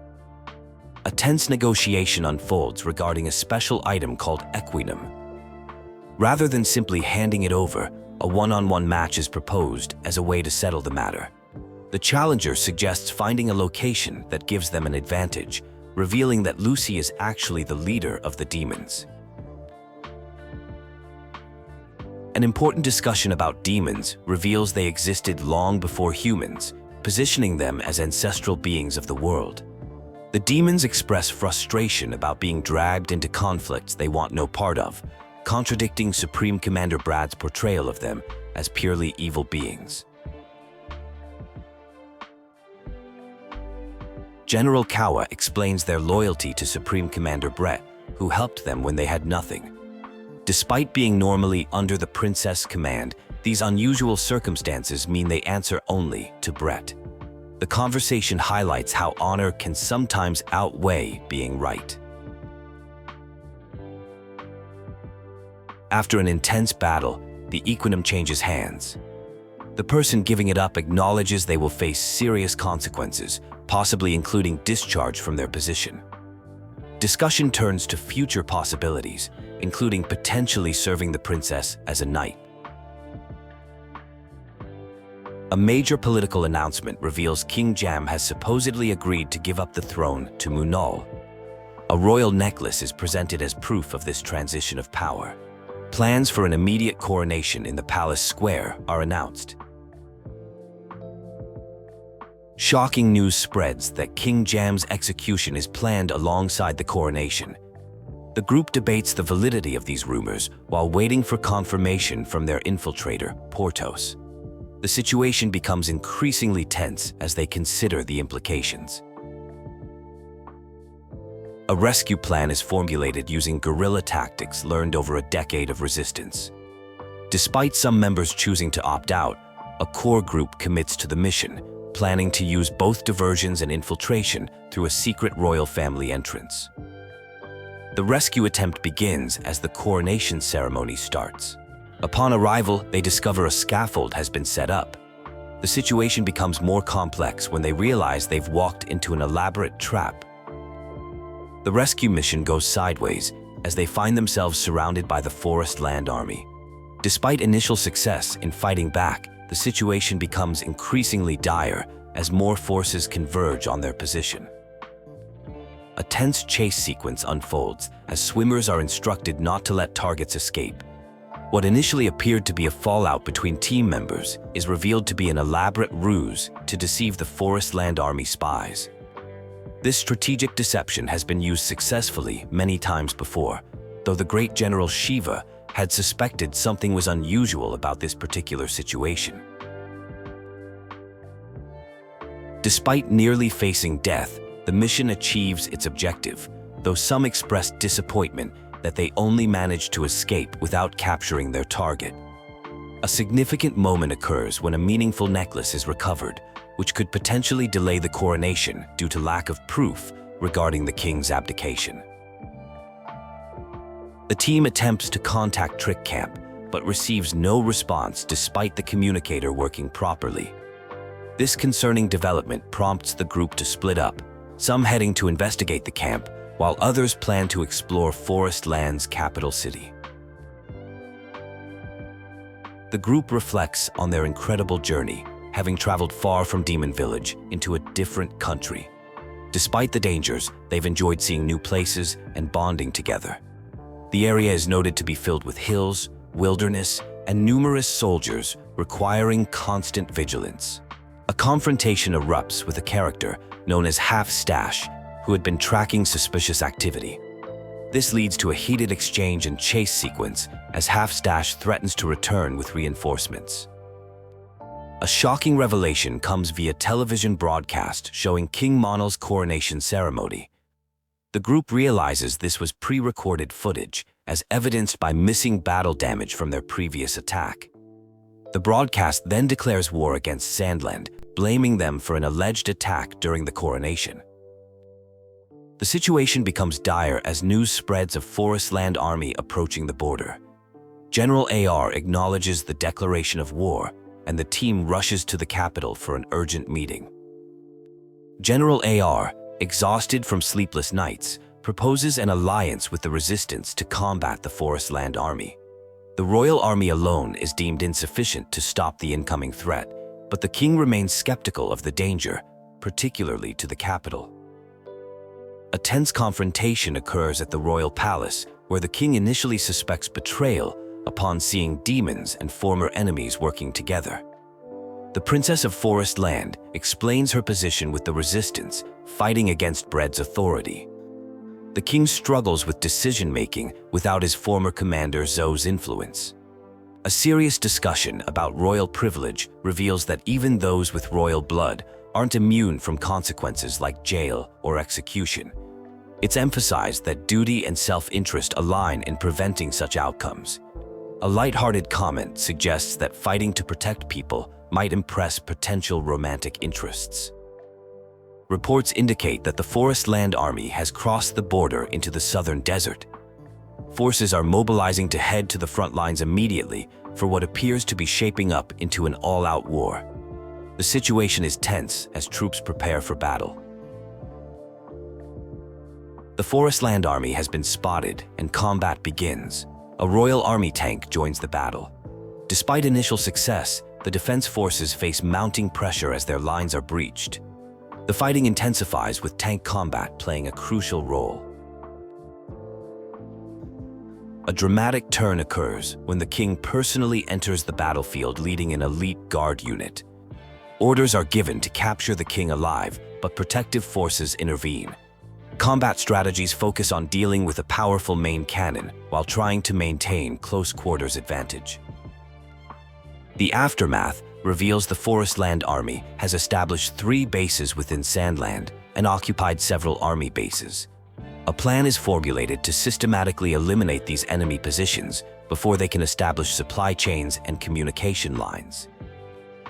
A tense negotiation unfolds regarding a special item called Equinum. Rather than simply handing it over, a one-on-one match is proposed as a way to settle the matter. The challenger suggests finding a location that gives them an advantage, revealing that Lucy is actually the leader of the demons. An important discussion about demons reveals they existed long before humans, positioning them as ancestral beings of the world. The demons express frustration about being dragged into conflicts they want no part of, contradicting Supreme Commander Brad's portrayal of them as purely evil beings. General Kawa explains their loyalty to Supreme Commander Brett, who helped them when they had nothing. Despite being normally under the princess' command, these unusual circumstances mean they answer only to Brett. The conversation highlights how honor can sometimes outweigh being right. After an intense battle, the Equinum changes hands. The person giving it up acknowledges they will face serious consequences, possibly including discharge from their position. Discussion turns to future possibilities, including potentially serving the princess as a knight. A major political announcement reveals King Jam has supposedly agreed to give up the throne to Munio. A royal necklace is presented as proof of this transition of power. Plans for an immediate coronation in the palace square are announced. Shocking news spreads that King Jam's execution is planned alongside the coronation. The group debates the validity of these rumors while waiting for confirmation from their infiltrator, Portos. The situation becomes increasingly tense as they consider the implications. A rescue plan is formulated using guerrilla tactics learned over a decade of resistance. Despite some members choosing to opt out, a core group commits to the mission, planning to use both diversions and infiltration through a secret royal family entrance. The rescue attempt begins as the coronation ceremony starts. Upon arrival, they discover a scaffold has been set up. The situation becomes more complex when they realize they've walked into an elaborate trap. The rescue mission goes sideways as they find themselves surrounded by the Forest Land Army. Despite initial success in fighting back, the situation becomes increasingly dire as more forces converge on their position. A tense chase sequence unfolds as swimmers are instructed not to let targets escape. What initially appeared to be a fallout between team members is revealed to be an elaborate ruse to deceive the Forest Land Army spies. This strategic deception has been used successfully many times before, though the great General Shiva had suspected something was unusual about this particular situation. Despite nearly facing death, the mission achieves its objective, though some expressed disappointment that they only managed to escape without capturing their target. A significant moment occurs when a meaningful necklace is recovered, which could potentially delay the coronation due to lack of proof regarding the king's abdication. The team attempts to contact Trick Camp, but receives no response despite the communicator working properly. This concerning development prompts the group to split up, some heading to investigate the camp, while others plan to explore Forest Land's capital city. The group reflects on their incredible journey, having traveled far from Demon Village into a different country. Despite the dangers, they've enjoyed seeing new places and bonding together. The area is noted to be filled with hills, wilderness, and numerous soldiers requiring constant vigilance. A confrontation erupts with a character known as Half Stash, who had been tracking suspicious activity. This leads to a heated exchange and chase sequence as Half Stash threatens to return with reinforcements. A shocking revelation comes via television broadcast showing King Monal's coronation ceremony. The group realizes this was pre-recorded footage, as evidenced by missing battle damage from their previous attack. The broadcast then declares war against Sandland, blaming them for an alleged attack during the coronation. The situation becomes dire as news spreads of Forest Land Army approaching the border. General AR acknowledges the declaration of war, and the team rushes to the capital for an urgent meeting. General AR, exhausted from sleepless nights, proposes an alliance with the resistance to combat the Forest Land Army. The Royal Army alone is deemed insufficient to stop the incoming threat, but the king remains skeptical of the danger, particularly to the capital. A tense confrontation occurs at the royal palace, where the king initially suspects betrayal upon seeing demons and former enemies working together. The Princess of Forest Land explains her position with the resistance, fighting against Bread's authority. The king struggles with decision-making without his former commander Zou's influence. A serious discussion about royal privilege reveals that even those with royal blood aren't immune from consequences like jail or execution. It's emphasized that duty and self-interest align in preventing such outcomes. A lighthearted comment suggests that fighting to protect people might impress potential romantic interests. Reports indicate that the Forest Land Army has crossed the border into the southern desert. Forces are mobilizing to head to the front lines immediately for what appears to be shaping up into an all-out war. The situation is tense as troops prepare for battle. The Forest Land Army has been spotted and combat begins. A Royal Army tank joins the battle. Despite initial success, the defense forces face mounting pressure as their lines are breached. The fighting intensifies with tank combat playing a crucial role. A dramatic turn occurs when the king personally enters the battlefield leading an elite guard unit. Orders are given to capture the king alive, but protective forces intervene. Combat strategies focus on dealing with a powerful main cannon while trying to maintain close quarters advantage. The aftermath reveals the Forest Land Army has established 3 bases within Sandland and occupied several army bases. A plan is formulated to systematically eliminate these enemy positions before they can establish supply chains and communication lines.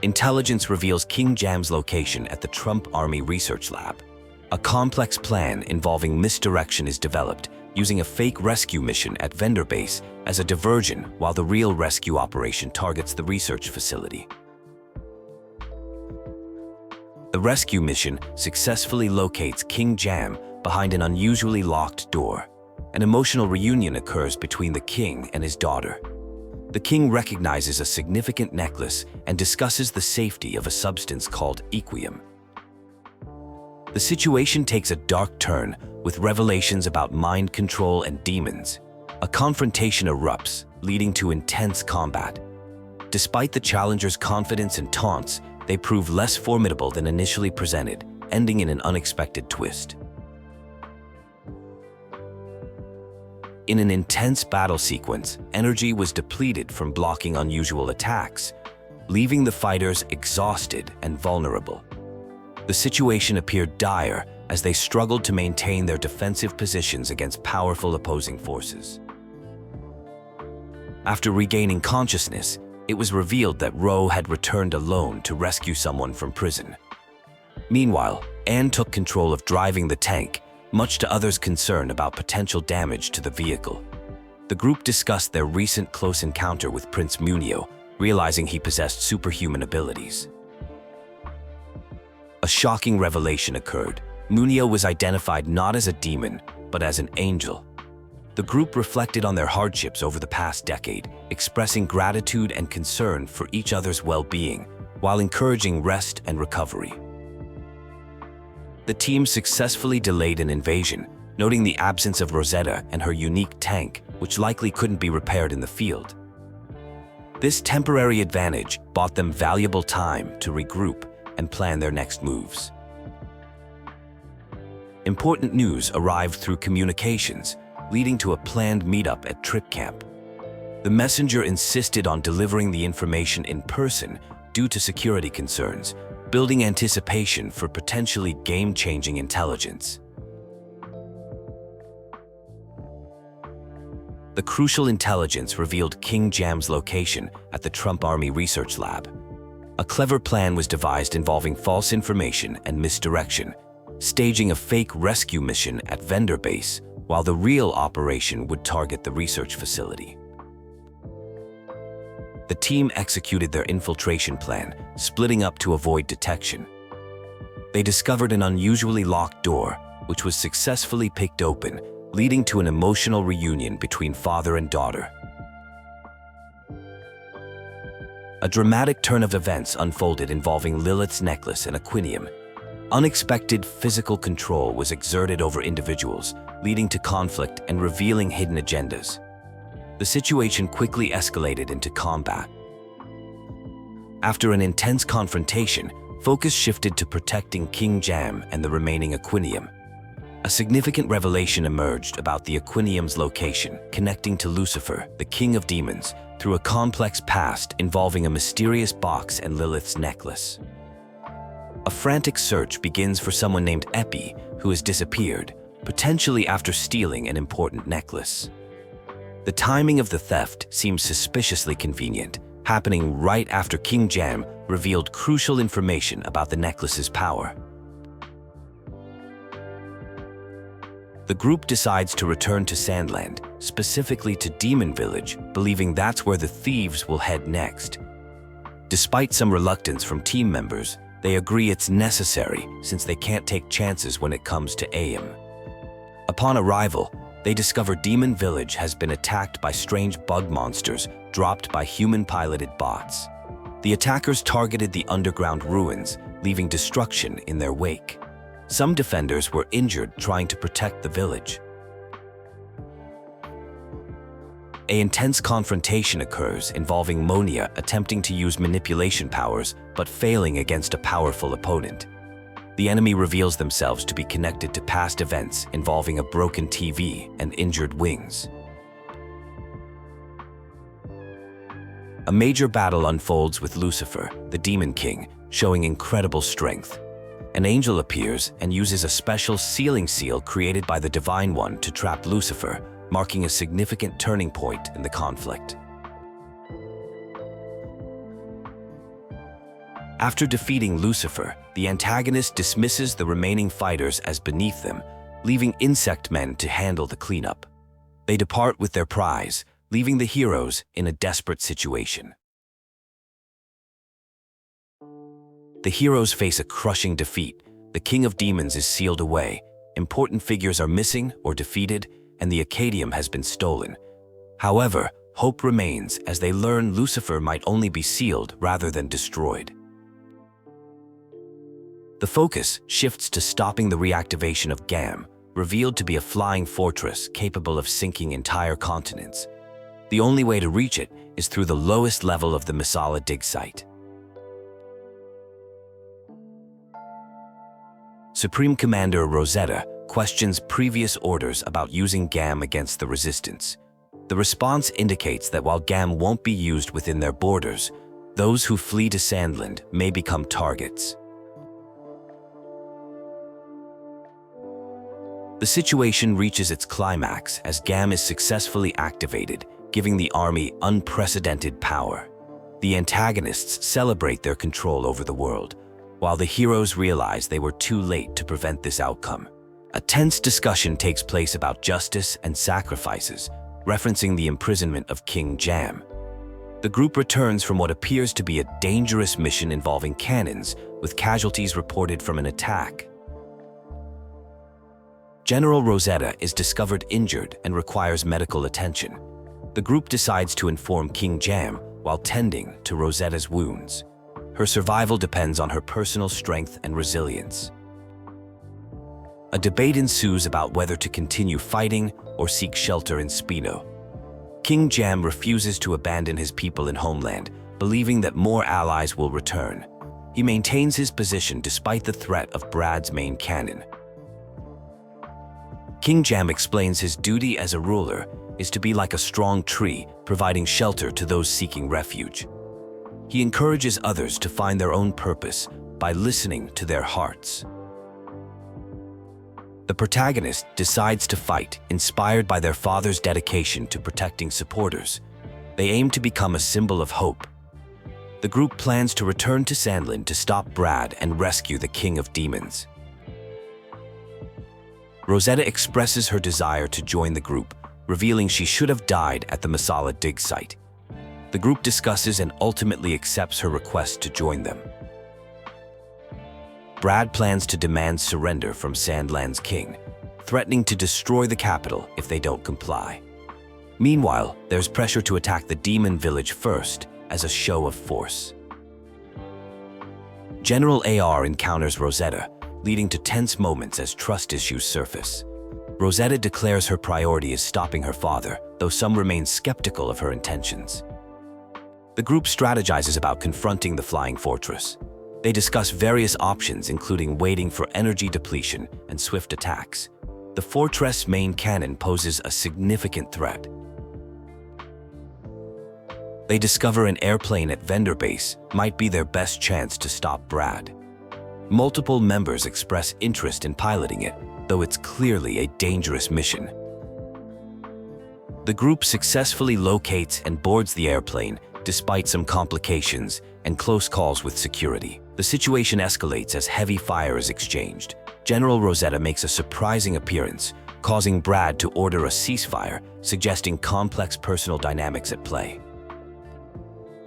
Intelligence reveals King Jam's location at the Trump Army Research Lab. A complex plan involving misdirection is developed using a fake rescue mission at vendor base as a diversion while the real rescue operation targets the research facility. The rescue mission successfully locates King Jam behind an unusually locked door. An emotional reunion occurs between the king and his daughter. The king recognizes a significant necklace and discusses the safety of a substance called Equium. The situation takes a dark turn with revelations about mind control and demons. A confrontation erupts, leading to intense combat. Despite the challengers' confidence and taunts, they prove less formidable than initially presented, ending in an unexpected twist. In an intense battle sequence, energy was depleted from blocking unusual attacks, leaving the fighters exhausted and vulnerable. The situation appeared dire as they struggled to maintain their defensive positions against powerful opposing forces. After regaining consciousness, it was revealed that Rao had returned alone to rescue someone from prison. Meanwhile, Anne took control of driving the tank, much to others' concern about potential damage to the vehicle. The group discussed their recent close encounter with Prince Munio, realizing he possessed superhuman abilities. A shocking revelation occurred. Munio was identified not as a demon, but as an angel. The group reflected on their hardships over the past decade, expressing gratitude and concern for each other's well-being, while encouraging rest and recovery. The team successfully delayed an invasion, noting the absence of Rosetta and her unique tank, which likely couldn't be repaired in the field. This temporary advantage bought them valuable time to regroup and plan their next moves. Important news arrived through communications, leading to a planned meetup at Trip Camp. The messenger insisted on delivering the information in person due to security concerns, building anticipation for potentially game-changing intelligence. The crucial intelligence revealed King Jam's location at the Trump Army Research Lab. A clever plan was devised involving false information and misdirection, staging a fake rescue mission at vendor base, while the real operation would target the research facility. The team executed their infiltration plan, splitting up to avoid detection. They discovered an unusually locked door, which was successfully picked open, leading to an emotional reunion between father and daughter. A dramatic turn of events unfolded involving Lilith's necklace and Equinium. Unexpected physical control was exerted over individuals, leading to conflict and revealing hidden agendas. The situation quickly escalated into combat. After an intense confrontation, focus shifted to protecting King Jam and the remaining Equinium. A significant revelation emerged about the Equinium's location, connecting to Lucifer, the king of demons, through a complex past involving a mysterious box and Lilith's necklace. A frantic search begins for someone named Epi, who has disappeared, potentially after stealing an important necklace. The timing of the theft seems suspiciously convenient, happening right after King Jam revealed crucial information about the necklace's power. The group decides to return to Sandland, specifically to Demon Village, believing that's where the thieves will head next. Despite some reluctance from team members, they agree it's necessary since they can't take chances when it comes to Aim. Upon arrival, they discover Demon Village has been attacked by strange bug monsters dropped by human-piloted bots. The attackers targeted the underground ruins, leaving destruction in their wake. Some defenders were injured trying to protect the village. An intense confrontation occurs involving Monia attempting to use manipulation powers but failing against a powerful opponent. The enemy reveals themselves to be connected to past events involving a broken TV and injured wings. A major battle unfolds with Lucifer, the Demon King, showing incredible strength. An angel appears and uses a special sealing seal created by the Divine One to trap Lucifer, marking a significant turning point in the conflict. After defeating Lucifer, the antagonist dismisses the remaining fighters as beneath them, leaving insect men to handle the cleanup. They depart with their prize, leaving the heroes in a desperate situation. The heroes face a crushing defeat. The King of Demons is sealed away, important figures are missing or defeated, and the Acadium has been stolen. However, hope remains as they learn Lucifer might only be sealed rather than destroyed. The focus shifts to stopping the reactivation of GAM, revealed to be a flying fortress capable of sinking entire continents. The only way to reach it is through the lowest level of the Masala dig site. Supreme Commander Rosetta questions previous orders about using GAM against the resistance. The response indicates that while GAM won't be used within their borders, those who flee to Sandland may become targets. The situation reaches its climax as GAM is successfully activated, giving the army unprecedented power. The antagonists celebrate their control over the world, while the heroes realize they were too late to prevent this outcome. A tense discussion takes place about justice and sacrifices, referencing the imprisonment of King Jam. The group returns from what appears to be a dangerous mission involving cannons, with casualties reported from an attack. General Rosetta is discovered injured and requires medical attention. The group decides to inform King Jam while tending to Rosetta's wounds. Her survival depends on her personal strength and resilience. A debate ensues about whether to continue fighting or seek shelter in Spino. King Jam refuses to abandon his people in Homeland, believing that more allies will return. He maintains his position despite the threat of Brad's main cannon. King Jam explains his duty as a ruler is to be like a strong tree, providing shelter to those seeking refuge. He encourages others to find their own purpose by listening to their hearts. The protagonist decides to fight, inspired by their father's dedication to protecting supporters. They aim to become a symbol of hope. The group plans to return to Sandland to stop Brad and rescue the King of Demons. Rosetta expresses her desire to join the group, revealing she should have died at the Masala dig site. The group discusses and ultimately accepts her request to join them. Brad plans to demand surrender from Sandland's king, threatening to destroy the capital if they don't comply. Meanwhile, there's pressure to attack the demon village first as a show of force. General AR encounters Rosetta, leading to tense moments as trust issues surface. Rosetta declares her priority is stopping her father, though some remain skeptical of her intentions. The group strategizes about confronting the flying fortress. They discuss various options, including waiting for energy depletion and swift attacks. The fortress' main cannon poses a significant threat. They discover an airplane at Vendor Base might be their best chance to stop Brad. Multiple members express interest in piloting it, though it's clearly a dangerous mission. The group successfully locates and boards the airplane despite some complications and close calls with security. The situation escalates as heavy fire is exchanged. General Rosetta makes a surprising appearance, causing Brad to order a ceasefire, suggesting complex personal dynamics at play.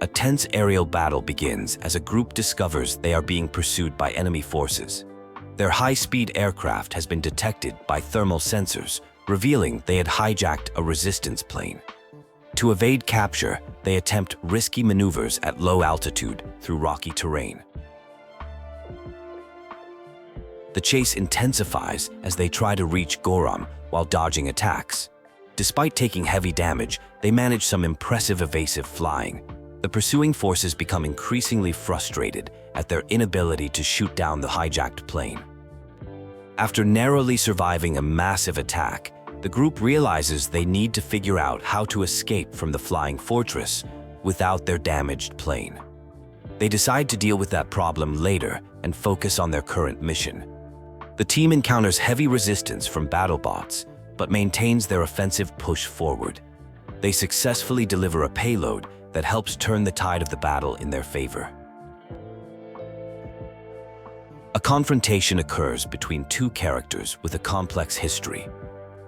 A tense aerial battle begins as a group discovers they are being pursued by enemy forces. Their high-speed aircraft has been detected by thermal sensors, revealing they had hijacked a resistance plane. To evade capture, they attempt risky maneuvers at low altitude through rocky terrain. The chase intensifies as they try to reach Goram while dodging attacks. Despite taking heavy damage, they manage some impressive evasive flying. The pursuing forces become increasingly frustrated at their inability to shoot down the hijacked plane. After narrowly surviving a massive attack, the group realizes they need to figure out how to escape from the flying fortress without their damaged plane. They decide to deal with that problem later and focus on their current mission. The team encounters heavy resistance from BattleBots, but maintains their offensive push forward. They successfully deliver a payload that helps turn the tide of the battle in their favor. A confrontation occurs between two characters with a complex history.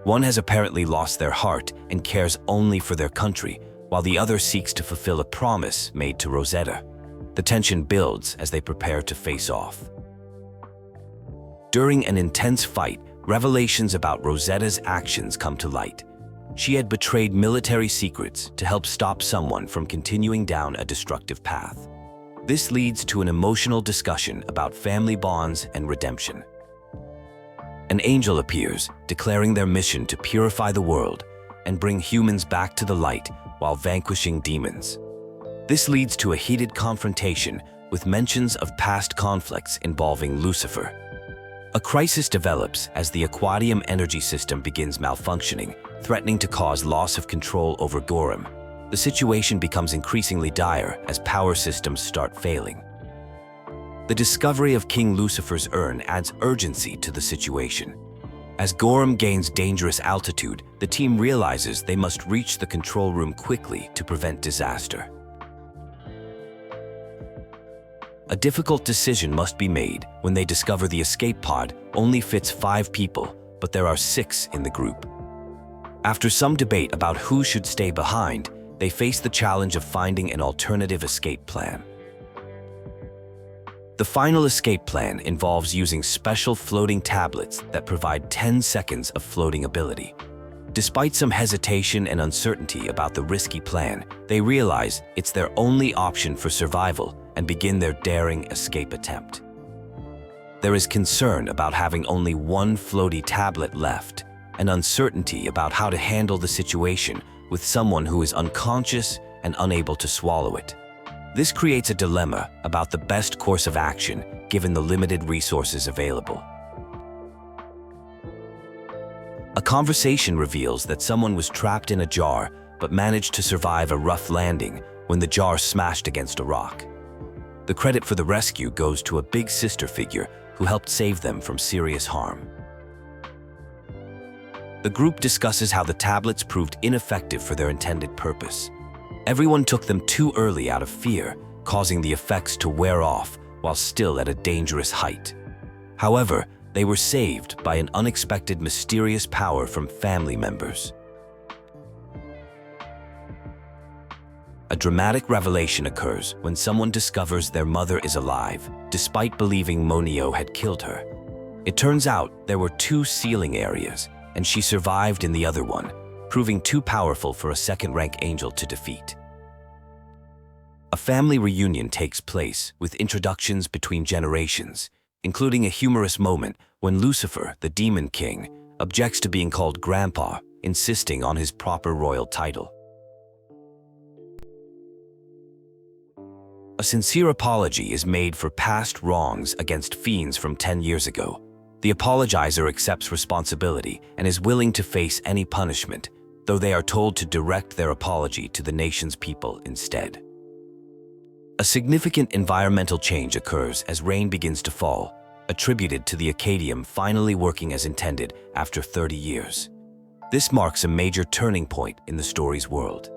One has apparently lost their heart and cares only for their country, while the other seeks to fulfill a promise made to Rosetta. The tension builds as they prepare to face off. During an intense fight, revelations about Rosetta's actions come to light. She had betrayed military secrets to help stop someone from continuing down a destructive path. This leads to an emotional discussion about family bonds and redemption. An angel appears, declaring their mission to purify the world and bring humans back to the light while vanquishing demons. This leads to a heated confrontation with mentions of past conflicts involving Lucifer. A crisis develops as the Aquadium energy system begins malfunctioning, threatening to cause loss of control over Gorum. The situation becomes increasingly dire as power systems start failing. The discovery of King Lucifer's urn adds urgency to the situation. As Gorum gains dangerous altitude, the team realizes they must reach the control room quickly to prevent disaster. A difficult decision must be made when they discover the escape pod only fits 5 people, but there are 6 in the group. After some debate about who should stay behind, they face the challenge of finding an alternative escape plan. The final escape plan involves using special floating tablets that provide 10 seconds of floating ability. Despite some hesitation and uncertainty about the risky plan, they realize it's their only option for survival and begin their daring escape attempt. There is concern about having only one floaty tablet left, and uncertainty about how to handle the situation with someone who is unconscious and unable to swallow it. This creates a dilemma about the best course of action given the limited resources available. A conversation reveals that someone was trapped in a jar but managed to survive a rough landing when the jar smashed against a rock. The credit for the rescue goes to a big sister figure who helped save them from serious harm. The group discusses how the tablets proved ineffective for their intended purpose. Everyone took them too early out of fear, causing the effects to wear off while still at a dangerous height. However, they were saved by an unexpected mysterious power from family members. A dramatic revelation occurs when someone discovers their mother is alive, despite believing Munio had killed her. It turns out there were 2 sealing areas, and she survived in the other one, proving too powerful for a second-rank angel to defeat. A family reunion takes place with introductions between generations, including a humorous moment when Lucifer, the Demon King, objects to being called Grandpa, insisting on his proper royal title. A sincere apology is made for past wrongs against fiends from 10 years ago. The apologizer accepts responsibility and is willing to face any punishment, though they are told to direct their apology to the nation's people instead. A significant environmental change occurs as rain begins to fall, attributed to the Acadium finally working as intended after 30 years. This marks a major turning point in the story's world.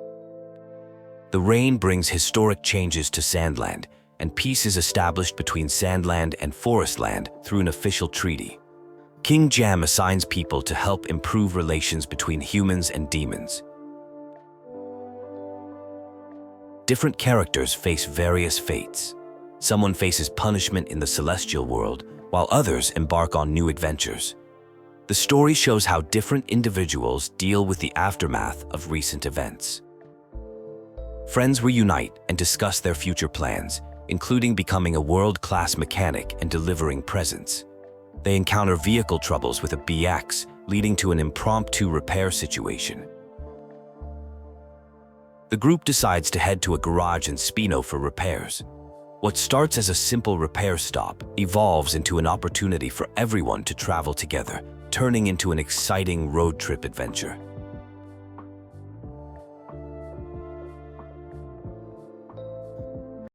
The rain brings historic changes to Sandland, and peace is established between Sandland and Forestland through an official treaty. King Jam assigns people to help improve relations between humans and demons. Different characters face various fates. Someone faces punishment in the celestial world, while others embark on new adventures. The story shows how different individuals deal with the aftermath of recent events. Friends reunite and discuss their future plans, including becoming a world-class mechanic and delivering presents. They encounter vehicle troubles with a BX, leading to an impromptu repair situation. The group decides to head to a garage in Spino for repairs. What starts as a simple repair stop evolves into an opportunity for everyone to travel together, turning into an exciting road trip adventure.